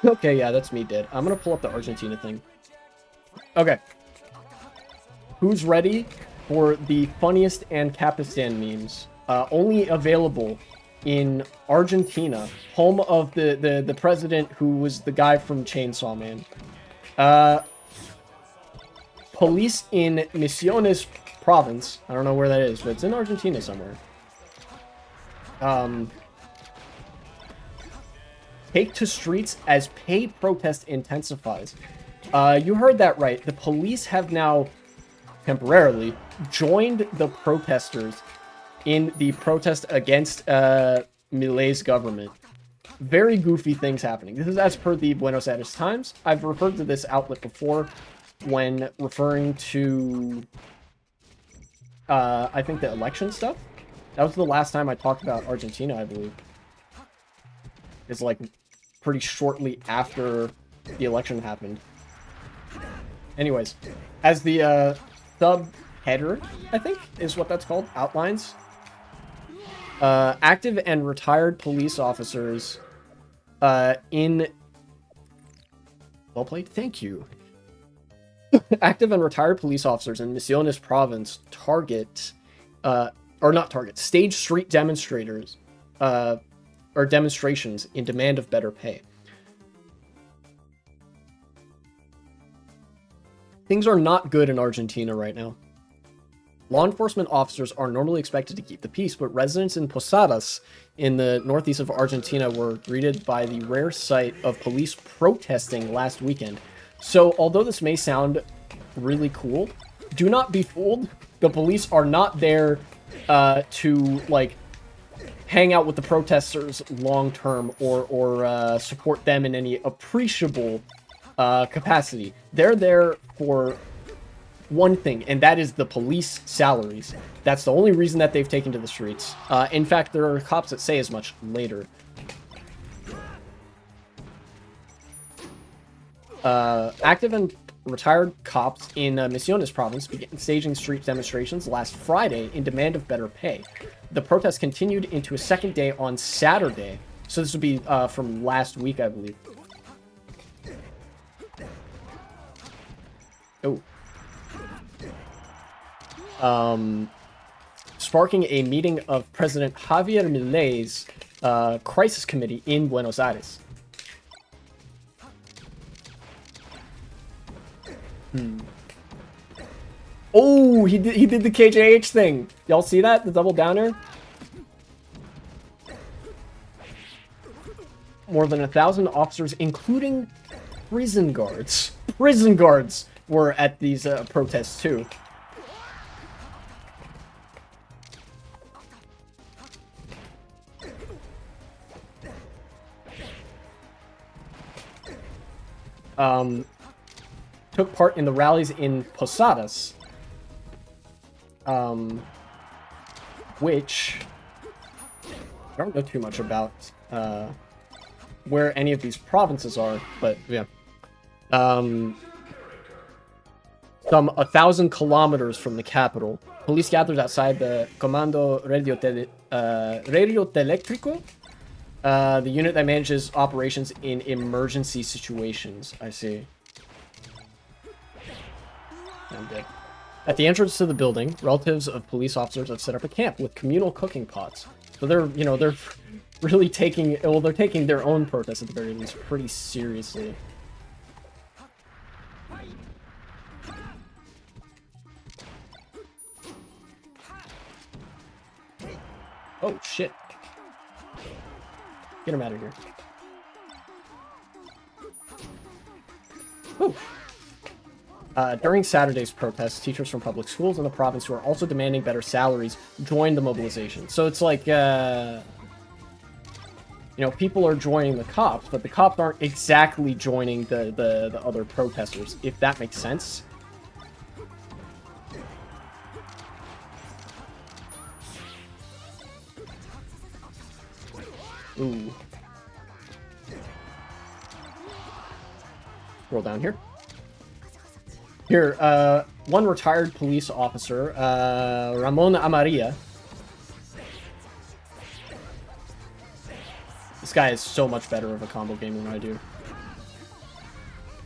Okay, yeah, that's me dead. I'm gonna pull up the Argentina thing. Okay. Who's ready for the funniest and Capistan memes? Only available in Argentina, home of the president who was the guy from Chainsaw Man. Police in Misiones province, I don't know where that is, but it's in Argentina somewhere. Take to streets as pay protest intensifies. You heard that right. The police have now temporarily joined the protesters in the protest against Milei's government. Very goofy things happening. This is as per the Buenos Aires Times. I've referred to this outlet before when referring to, I think, the election stuff. That was the last time I talked about Argentina, I believe. It's like pretty shortly after the election happened. Anyways, as the sub-header, I think, is what that's called, outlines. Active and retired police officers in... Well played, thank you. Active and retired police officers in Misiones province stage street demonstrators, or demonstrations in demand of better pay. Things are not good in Argentina right now. Law enforcement officers are normally expected to keep the peace, but residents in Posadas in the northeast of Argentina were greeted by the rare sight of police protesting last weekend. So, although this may sound really cool, do not be fooled. The police are not there to, like, hang out with the protesters long-term or support them in any appreciable capacity. They're there for one thing, and that is the police salaries. That's the only reason that they've taken to the streets. In fact, there are cops that say as much later. Active and retired cops in Misiones province began staging street demonstrations last Friday in demand of better pay. The protest continued into a second day on Saturday. So this would be from last week, I believe. Oh. Sparking a meeting of President Javier Milei's crisis committee in Buenos Aires. Oh, he did the KJH thing. Y'all see that? The double downer? More than 1,000 officers, including prison guards. Prison guards were at these protests too. Took part in the rallies in Posadas, which I don't know too much about where any of these provinces are, but yeah. Some 1,000 kilometers from the capital. Police gathered outside the Comando Radioteléctrico, the unit that manages operations in emergency situations. I see. I'm dead. At the entrance to the building, relatives of police officers have set up a camp with communal cooking pots. So they're, you know, they're really taking, well, they're taking their own protests at the very least pretty seriously. Oh, shit. Get him out of here. Whew. During Saturday's protests, teachers from public schools in the province who are also demanding better salaries joined the mobilization. So it's like, you know, people are joining the cops, but the cops aren't exactly joining the other protesters, if that makes sense. Ooh. Scroll down here. Here, one retired police officer, Ramon Amaria. This guy is so much better of a combo game than I do.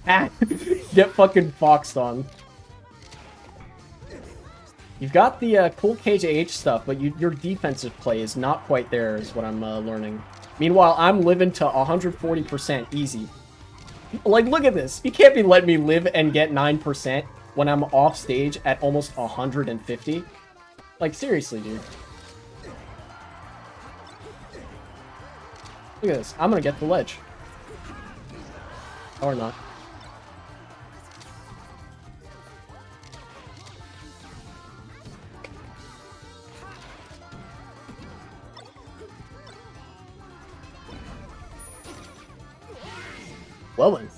Get fucking foxed on. You've got the cool KJH stuff, but your defensive play is not quite there, is what I'm learning. Meanwhile, I'm living to 140% easy. Like, look at this. You can't be letting me live and get 9% when I'm off stage at almost 150. Like, seriously, dude. Look at this. I'm gonna get the ledge. Or not. Well then.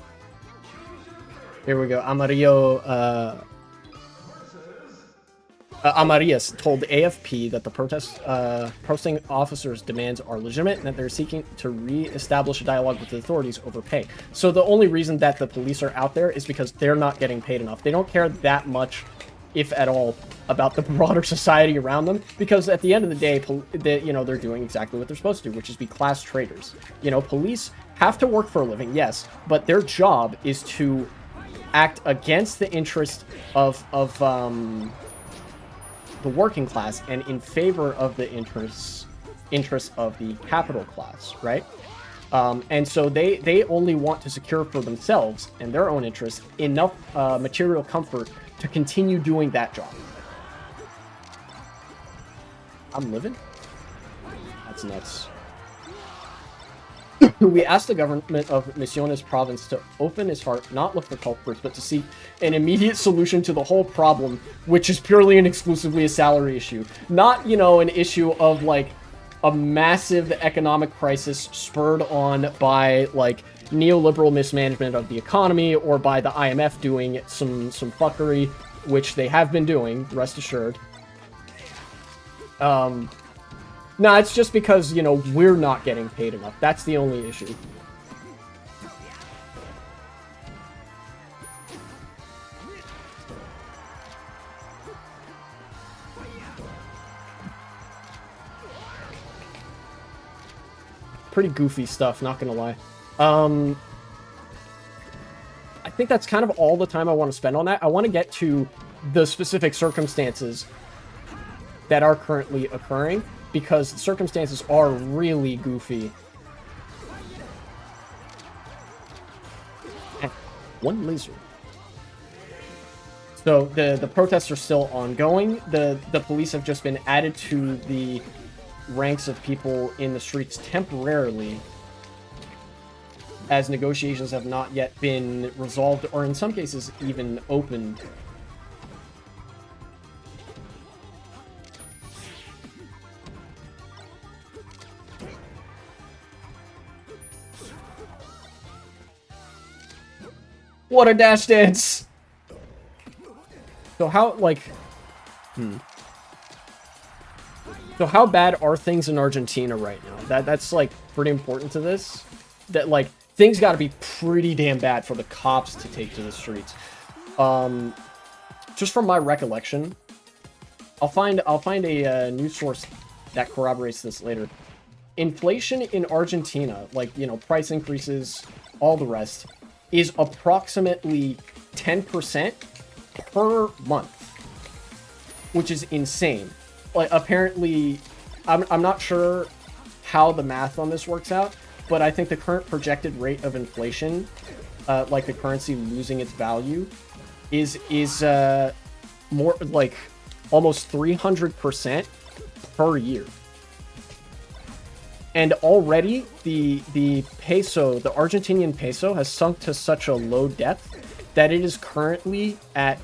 Here we go. Amarias told AFP that the protesting officers' demands are legitimate and that they're seeking to re-establish a dialogue with the authorities over pay. So the only reason that the police are out there is because they're not getting paid enough. They don't care that much, if at all, about the broader society around them, because at the end of the day, they're doing exactly what they're supposed to do, which is be class traitors. You know, police have to work for a living, yes, but their job is to act against the interest of the working class and in favor of the interests of the capital class, right? And so they only want to secure for themselves and their own interests enough material comfort to continue doing that job. I'm living? That's nuts. We asked the government of Misiones province to open its heart, not look for culprits, but to seek an immediate solution to the whole problem, which is purely and exclusively a salary issue. Not, you know, an issue of, like, a massive economic crisis spurred on by, like, neoliberal mismanagement of the economy or by the IMF doing some fuckery, which they have been doing, rest assured. No, it's just because, you know, we're not getting paid enough. That's the only issue. Pretty goofy stuff, not gonna lie. I think that's kind of all the time I want to spend on that. I want to get to the specific circumstances that are currently occurring, because the circumstances are really goofy. One laser. So the protests are still ongoing. The police have just been added to the ranks of people in the streets temporarily, as negotiations have not yet been resolved, or in some cases even opened. What a dash dance! So how, like... So how bad are things in Argentina right now? That's, like, pretty important to this. That, like, things gotta be pretty damn bad for the cops to take to the streets. Just from my recollection, I'll find a news source that corroborates this later. Inflation in Argentina, like, you know, price increases, all the rest, is approximately 10% per month, which is insane. Like, apparently, I'm not sure how the math on this works out, but I think the current projected rate of inflation, like the currency losing its value, is more like almost 300% per year. And already the peso, the Argentinian peso, has sunk to such a low depth that it is currently at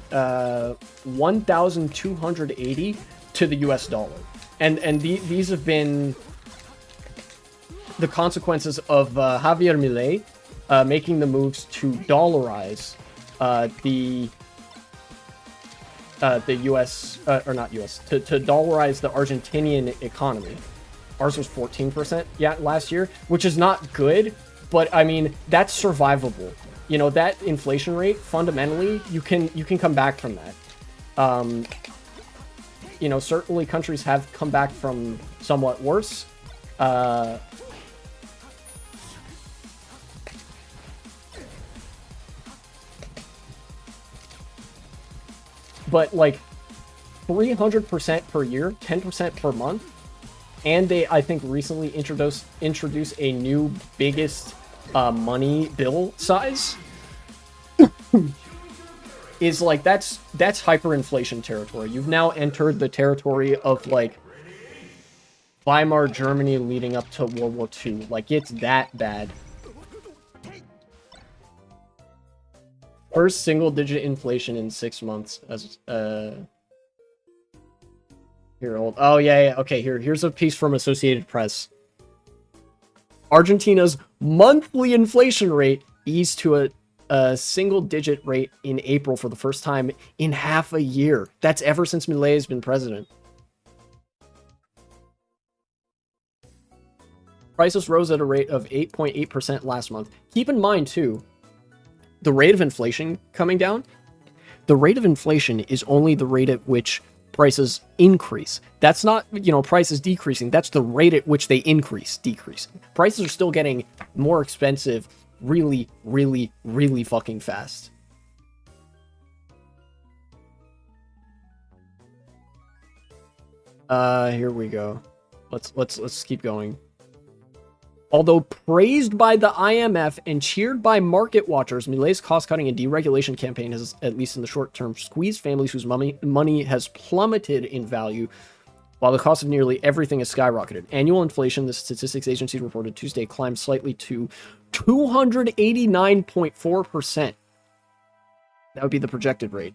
1,280 to the US dollar. And these have been the consequences of Javier Milei making the moves to dollarize the US, or not US, to dollarize the Argentinian economy. Ours was 14% last year, which is not good, but I mean, that's survivable. You know, that inflation rate, fundamentally, you can come back from that. You know, certainly countries have come back from somewhat worse. but like 300% per year, 10% per month. And they, I think, recently introduced a new biggest money bill size. Is like, that's hyperinflation territory. You've now entered the territory of like Weimar Germany leading up to World War II. Like, it's that bad. First single-digit inflation in 6 months. As here, old. Oh yeah. Okay, here's a piece from Associated Press. Argentina's monthly inflation rate eased to a single-digit rate in April for the first time in half a year. That's ever since Milei has been president. Prices rose at a rate of 8.8% last month. Keep in mind, too, the rate of inflation coming down, the rate of inflation is only the rate at which prices increase. That's not, you know, prices decreasing. That's the rate at which they decrease. Prices are still getting more expensive really, really, really fucking fast. Here we go. Let's keep going. Although praised by the IMF and cheered by market watchers, Milei's cost-cutting and deregulation campaign has, at least in the short term, squeezed families whose money has plummeted in value, while the cost of nearly everything has skyrocketed. Annual inflation, the statistics agency reported Tuesday, climbed slightly to 289.4%. That would be the projected rate.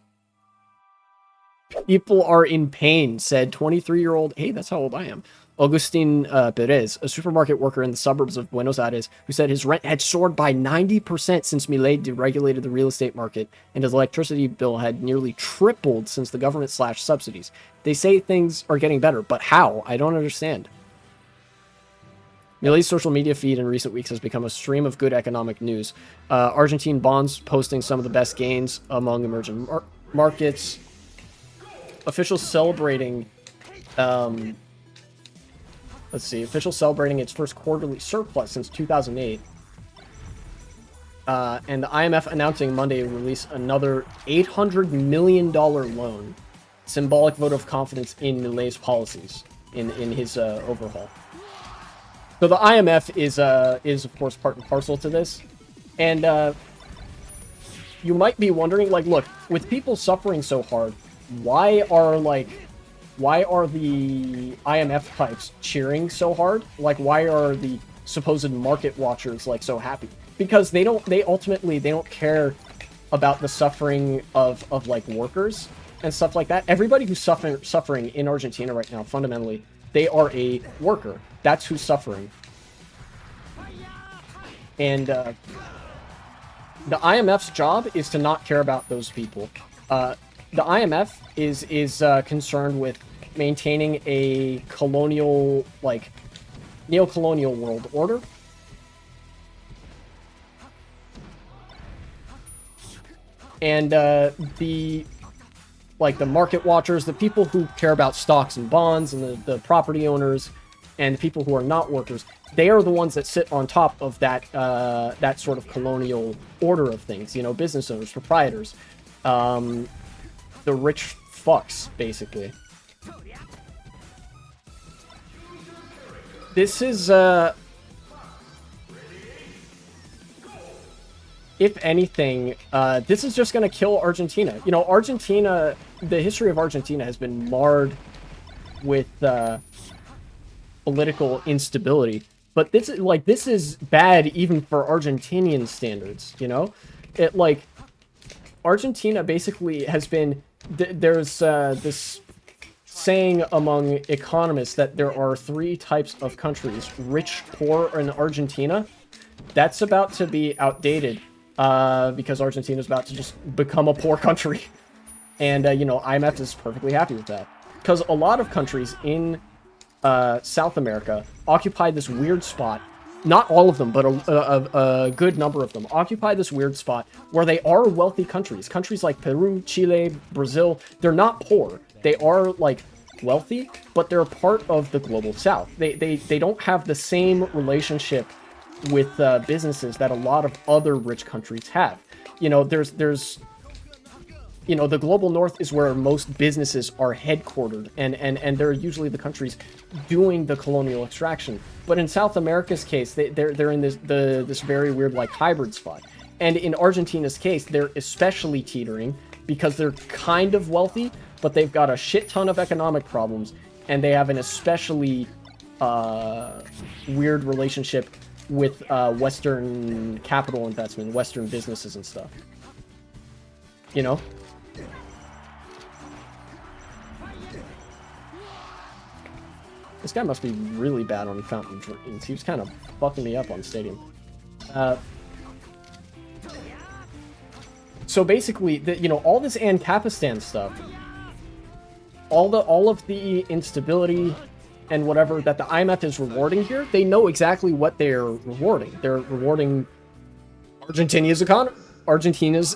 People are in pain, said 23-year-old, hey, that's how old I am, Agustin Perez, a supermarket worker in the suburbs of Buenos Aires, who said his rent had soared by 90% since Milei deregulated the real estate market, and his electricity bill had nearly tripled since the government slashed subsidies. They say things are getting better, but how? I don't understand. Milei's social media feed in recent weeks has become a stream of good economic news. Argentine bonds posting some of the best gains among emerging markets. Officials celebrating... let's see, officials celebrating its first quarterly surplus since 2008. And the IMF announcing Monday to release another $800 million loan. Symbolic vote of confidence in Milei's policies, in his overhaul. So the IMF is of course part and parcel to this. And you might be wondering, like, look, with people suffering so hard, why are the IMF types cheering so hard? Like, why are the supposed market watchers, like, so happy? Because they ultimately don't care about the suffering of like workers and stuff like that. Everybody who's suffering in Argentina right now, fundamentally, they are a worker. That's who's suffering. And the IMF's job is to not care about those people. The IMF is concerned with maintaining a colonial, like, neo-colonial world order. And the market watchers, the people who care about stocks and bonds, and the property owners, and the people who are not workers, they are the ones that sit on top of that that sort of colonial order of things. You know, business owners, proprietors, the rich fucks, basically. This is, if anything, this is just going to kill Argentina. You know, Argentina, the history of Argentina has been marred with political instability. But this is bad even for Argentinian standards, you know? It, like, Argentina basically has been... There's this saying among economists that there are 3 types of countries: rich, poor, and Argentina. That's about to be outdated because Argentina is about to just become a poor country. And, you know, IMF is perfectly happy with that. Because a lot of countries in South America occupy this weird spot. Not all of them, but a good number of them occupy this weird spot where they are wealthy countries. Countries like Peru, Chile, Brazil, they're not poor. They are, like, wealthy, but they're part of the global south. They don't have the same relationship with businesses that a lot of other rich countries have. You know, there's you know, the global north is where most businesses are headquartered, and they're usually the countries doing the colonial extraction. But in South America's case, they're in this very weird like hybrid spot. And in Argentina's case, they're especially teetering because they're kind of wealthy, but they've got a shit ton of economic problems, and they have an especially weird relationship with Western capital investment, Western businesses and stuff. You know? This guy must be really bad on fountain drinks. He was kind of fucking me up on Stadium. So basically, you know, all this Ancapistan stuff, all of the instability and whatever that the IMF is rewarding here, they know exactly what they're rewarding. They're rewarding Argentina's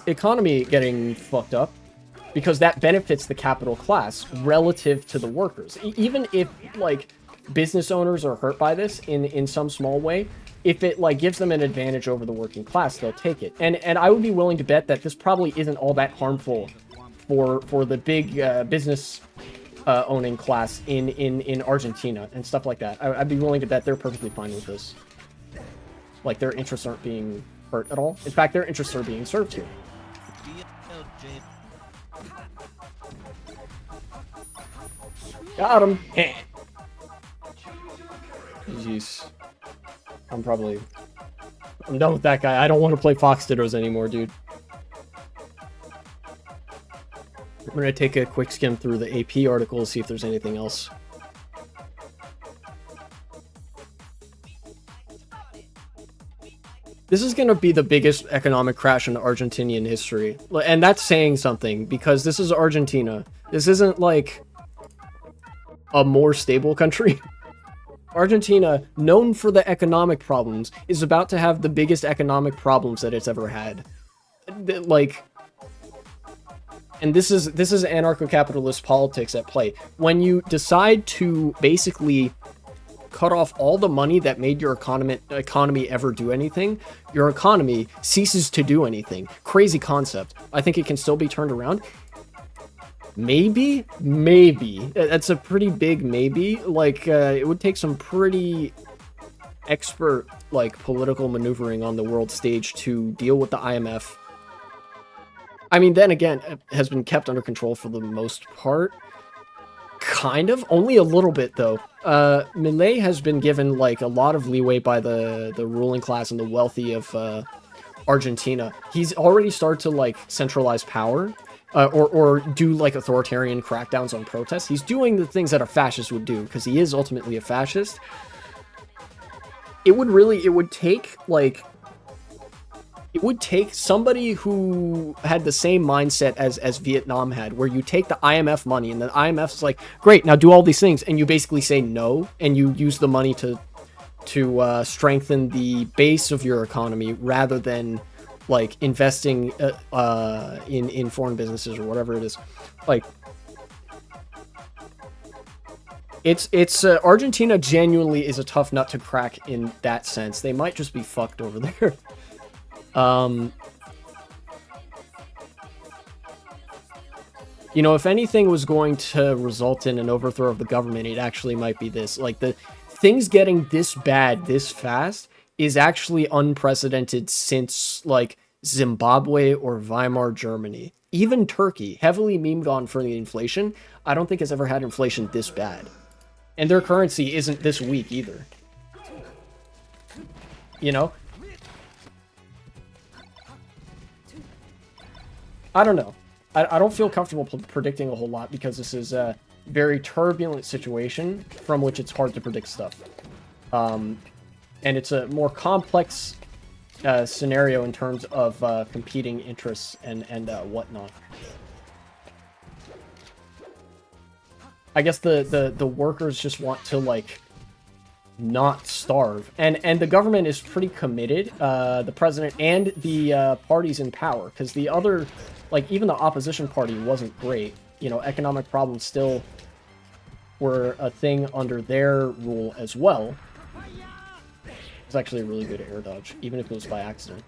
economy getting fucked up, because that benefits the capital class relative to the workers. Even if, like, business owners are hurt by this in some small way, if it, like, gives them an advantage over the working class, they'll take it. And I would be willing to bet that this probably isn't all that harmful for the big business owning class in Argentina and stuff like that. I'd be willing to bet they're perfectly fine with this. Like, their interests aren't being hurt at all. In fact, their interests are being served here. Got him. Jeez. I'm done with that guy. I don't want to play Fox Dittos anymore, dude. I'm going to take a quick skim through the AP articles, see if there's anything else. This is going to be the biggest economic crash in Argentinian history. And that's saying something, because this is Argentina. This isn't like a more stable country. Argentina, known for the economic problems, is about to have the biggest economic problems that it's ever had. Like, and this is anarcho-capitalist politics at play. When you decide to basically cut off all the money that made your economy ever do anything, your economy ceases to do anything. Crazy concept. I think it can still be turned around. Maybe. That's a pretty big maybe. Like, it would take some pretty expert, like, political maneuvering on the world stage to deal with the IMF. I mean, then again, it has been kept under control for the most part. Kind of. Only a little bit, though. Milei has been given, like, a lot of leeway by the ruling class and the wealthy of Argentina. He's already started to, like, centralize power. Or do, like, authoritarian crackdowns on protests. He's doing the things that a fascist would do, because he is ultimately a fascist. It would take somebody who had the same mindset as Vietnam had, where you take the IMF money, and the IMF's like, great, now do all these things, and you basically say no, and you use the money to strengthen the base of your economy, rather than, like, investing in foreign businesses or whatever it is. Like, it's Argentina genuinely is a tough nut to crack in that sense. They might just be fucked over there. You know, if anything was going to result in an overthrow of the government, it actually might be this. Like, the things getting this bad this fast is actually unprecedented since, like, Zimbabwe or Weimar Germany. Even Turkey, heavily memed on for the inflation, I don't think has ever had inflation this bad. And their currency isn't this weak either. You know? I don't know. I don't feel comfortable predicting a whole lot, because this is a very turbulent situation from which it's hard to predict stuff. And it's a more complex scenario in terms of competing interests and whatnot. I guess the workers just want to, like, not starve, and the government is pretty committed, the president and the parties in power, because the other, like, even the opposition party wasn't great. You know, economic problems still were a thing under their rule as well. It's actually a really good air dodge, even if it was by accident.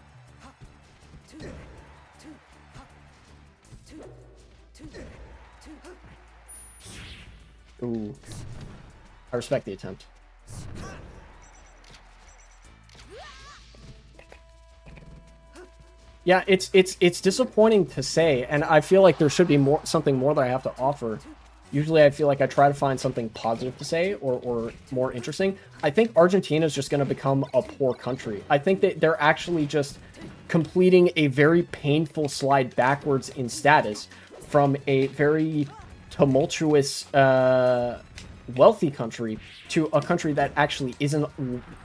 Ooh. I respect the attempt. Yeah, it's disappointing to say, and I feel like there should be something more that I have to offer. Usually I feel like I try to find something positive to say or more interesting. I think Argentina is just going to become a poor country. I think that they're actually just completing a very painful slide backwards in status from a very tumultuous, wealthy country to a country that actually isn't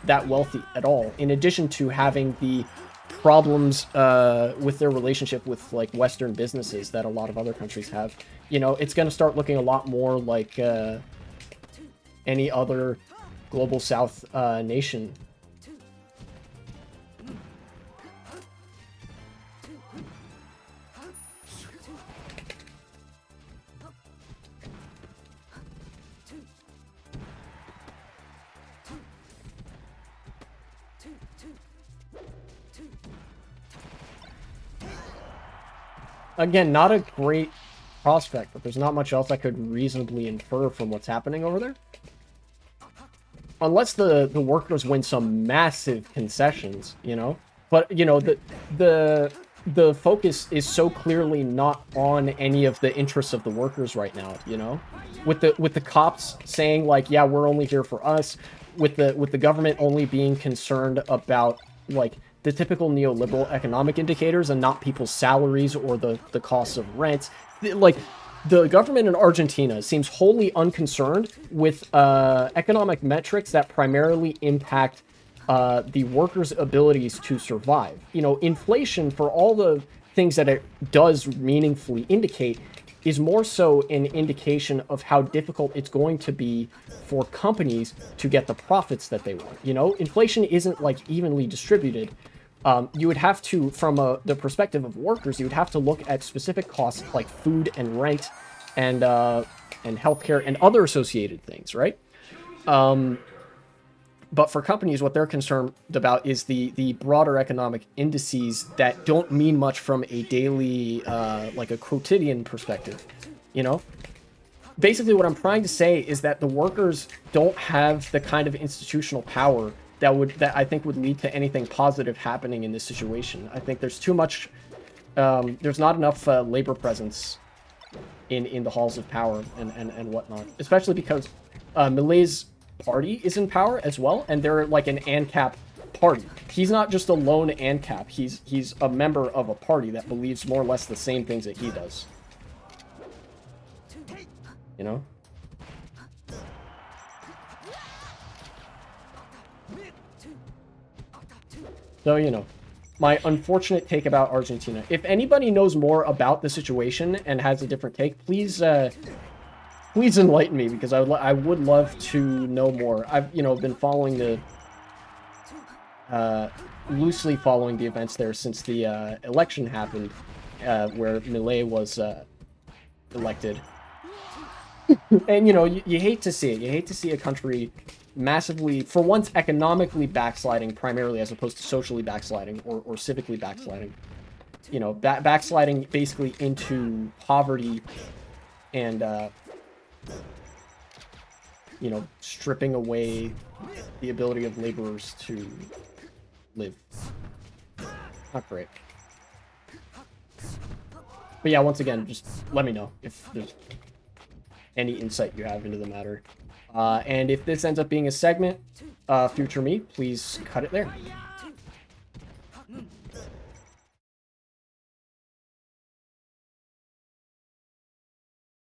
that wealthy at all, in addition to having the problems with their relationship with like Western businesses that a lot of other countries have. You know, it's going to start looking a lot more like any other global South nation. Again, not a great prospect, but there's not much else I could reasonably infer from what's happening over there. Unless the workers win some massive concessions, you know? But, you know, the focus is so clearly not on any of the interests of the workers right now, you know? With the cops saying, like, yeah, we're only here for us, with the government only being concerned about, like, the typical neoliberal economic indicators and not people's salaries or the costs of rent. Like, the government in Argentina seems wholly unconcerned with economic metrics that primarily impact the workers' abilities to survive. You know, inflation, for all the things that it does meaningfully indicate, is more so an indication of how difficult it's going to be for companies to get the profits that they want. You know, inflation isn't, like, evenly distributed. You would have to, from the perspective of workers, you would have to look at specific costs like food and rent and healthcare and other associated things, right? But for companies, what they're concerned about is the broader economic indices that don't mean much from a daily, like a quotidian perspective, you know? Basically, what I'm trying to say is that the workers don't have the kind of institutional power that I think would lead to anything positive happening in this situation. I think there's too much, there's not enough labor presence in the halls of power and whatnot, especially because Milei's party is in power as well, and they're like an ANCAP party. He's not just a lone ANCAP, he's a member of a party that believes more or less the same things that he does. You know? So, you know, my unfortunate take about Argentina. If anybody knows more about the situation and has a different take, please please enlighten me, because I would love to know more. I've, you know, been following the loosely following the events there since the election happened, where Milei was elected. And, you know, you hate to see it. You hate to see a country massively, for once, economically backsliding primarily, as opposed to socially backsliding or civically backsliding. You know, backsliding basically into poverty and, you know, stripping away the ability of laborers to live. Not great. But yeah, once again, just let me know if there's any insight you have into the matter. And if this ends up being a segment, future me, please cut it there.